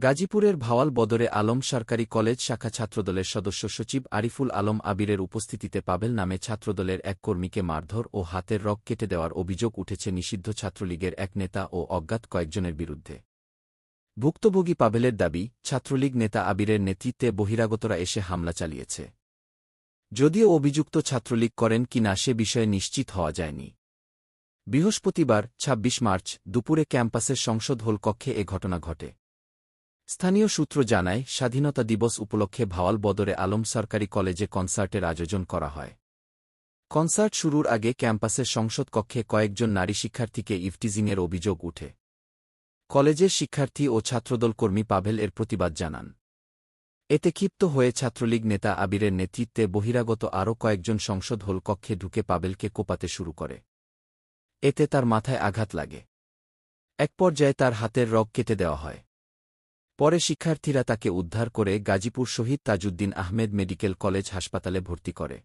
গাজীপুরের ভাওয়াল বদরে আলম সরকারি কলেজ শাখা ছাত্রদলের সদস্য সচিব আরিফুল আলম আবিরের উপস্থিতিতে পাবেল নামে ছাত্রদলের এক কর্মীকে মারধর ও হাতের রগ কেটে দেওয়ার অভিযোগ উঠেছে নিষিদ্ধ ছাত্রলীগের এক নেতা ও অজ্ঞাত কয়েকজনের বিরুদ্ধে। ভুক্তভোগী পাবেলের দাবি, ছাত্রলীগ নেতা আবিরের নেতৃত্বে বহিরাগতরা এসে হামলা চালিয়েছে। যদিও অভিযুক্ত ছাত্রলীগ করেন কিনা সে বিষয়ে নিশ্চিত হওয়া যায়নি। বৃহস্পতিবার ২৬ মার্চ দুপুরে ক্যাম্পাসের সংসদ হল কক্ষে এ ঘটনা ঘটে। স্থানীয় সূত্র জানায়, স্বাধীনতা দিবস উপলক্ষে ভাওয়াল বদরে আলম সরকারি কলেজে কনসার্টের আয়োজন করা হয়। কনসার্ট শুরুর আগে ক্যাম্পাসের সংসদ কক্ষে কয়েকজন নারী শিক্ষার্থীকে ইভটিজিংয়ের অভিযোগ উঠে। কলেজের শিক্ষার্থী ও ছাত্রদল কর্মী পাভেল এর প্রতিবাদ জানান। এতে ক্ষিপ্ত হয়ে ছাত্রলীগ নেতা আবিরের নেতৃত্বে বহিরাগত আরও কয়েকজন সংসদ হল কক্ষে ঢুকে পাভেলকে কোপাতে শুরু করে। এতে তার মাথায় আঘাত লাগে। এক পর্যায়ে তার হাতের রগ কেটে দেওয়া হয়। পরে শিক্ষার্থীরা তাকে উদ্ধার করে গাজীপুর শহীদ তাজউদ্দিন আহমেদ মেডিকেল কলেজ হাসপাতালে ভর্তি করে।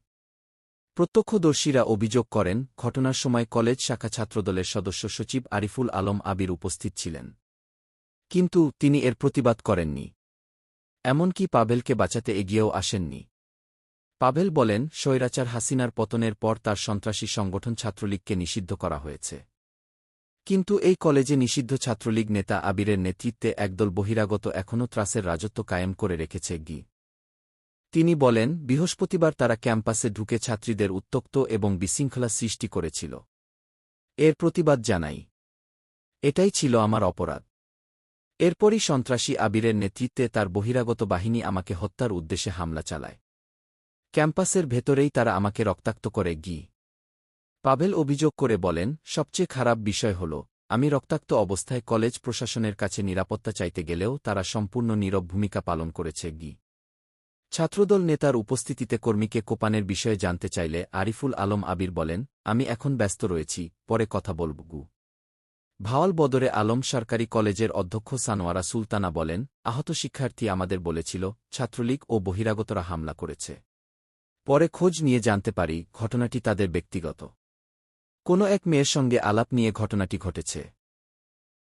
প্রত্যক্ষদর্শীরা অভিযোগ করেন, ঘটনার সময় কলেজ শাখা ছাত্রদলের সদস্য সচিব আরিফুল আলম আবির উপস্থিত ছিলেন। কিন্তু তিনি এর প্রতিবাদ করেননি। এমনকি পাভেলকে বাঁচাতে এগিয়েও আসেননি। পাভেল বলেন, স্বৈরাচার হাসিনার পতনের পর তার সন্ত্রাসী সংগঠন ছাত্রলীগকে নিষিদ্ধ করা হয়েছে। কিন্তু এই কলেজে নিষিদ্ধ ছাত্রলীগ নেতা আবিরের নেতৃত্বে একদল বহিরাগত এখনও ত্রাসের রাজত্ব কায়েম করে রেখেছে। তিনি বলেন, বৃহস্পতিবার তারা ক্যাম্পাসে ঢুকে ছাত্রীদের উত্ত্যক্ত এবং বিশৃঙ্খলা সৃষ্টি করেছিল। এর প্রতিবাদ জানাই। এটাই ছিল আমার অপরাধ। এরপরই সন্ত্রাসী আবিরের নেতৃত্বে তার বহিরাগত বাহিনী আমাকে হত্যার উদ্দেশ্যে হামলা চালায়। ক্যাম্পাসের ভেতরেই তারা আমাকে রক্তাক্ত করে। পাভেল অভিযোগ করে বলেন, সবচেয়ে খারাপ বিষয় হল, আমি রক্তাক্ত অবস্থায় কলেজ প্রশাসনের কাছে নিরাপত্তা চাইতে গেলেও তারা সম্পূর্ণ নীরব ভূমিকা পালন করেছে। ছাত্রদল নেতার উপস্থিতিতে কর্মীকে কোপানের বিষয়ে জানতে চাইলে আরিফুল আলম আবির বলেন, আমি এখন ব্যস্ত রয়েছি, পরে কথা বলব। ভাওয়াল বদরে আলম সরকারি কলেজের অধ্যক্ষ সানোয়ারা সুলতানা বলেন, আহত শিক্ষার্থী আমাদের বলেছিল, ছাত্রলীগ ও বহিরাগতরা হামলা করেছে। পরে খোঁজ নিয়ে জানতে পারি, ঘটনাটি তাদের ব্যক্তিগত কোনো এক মেয়ের সঙ্গে আলাপ নিয়ে ঘটনাটি ঘটেছে।